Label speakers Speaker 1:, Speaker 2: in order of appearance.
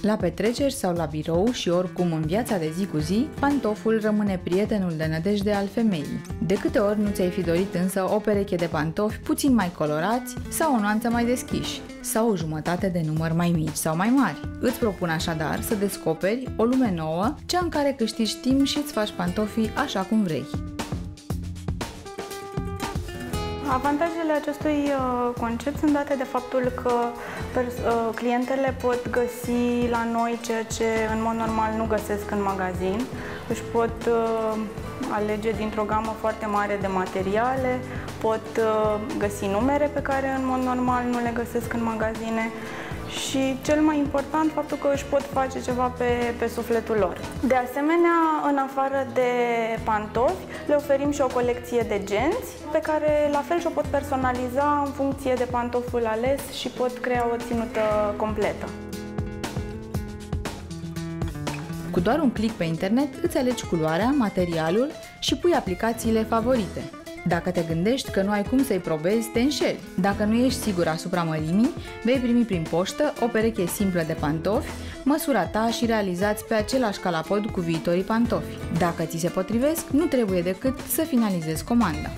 Speaker 1: La petreceri sau la birou și oricum în viața de zi cu zi, pantoful rămâne prietenul de nădejde al femeii. De câte ori nu ți-ai fi dorit însă o pereche de pantofi puțin mai colorați sau o nuanță mai deschiși, sau o jumătate de număr mai mici sau mai mari. Îți propun așadar să descoperi o lume nouă, cea în care câștigi timp și îți faci pantofii așa cum vrei.
Speaker 2: Avantajele acestui concept sunt date de faptul că clientele pot găsi la noi ceea ce în mod normal nu găsesc în magazin. Își pot alege dintr-o gamă foarte mare de materiale, pot găsi numere pe care în mod normal nu le găsesc în magazine și, cel mai important, faptul că își pot face ceva pe sufletul lor. De asemenea, în afară de pantofi, le oferim și o colecție de genți pe care la fel și-o pot personaliza în funcție de pantoful ales și pot crea o ținută completă.
Speaker 1: Cu doar un click pe internet îți alegi culoarea, materialul și pui aplicațiile favorite. Dacă te gândești că nu ai cum să-i probezi, te înșeli. Dacă nu ești sigur asupra mărimii, vei primi prin poștă o pereche simplă de pantofi, măsura ta și realizați pe același calapod cu viitorii pantofi. Dacă ți se potrivesc, nu trebuie decât să finalizezi comanda.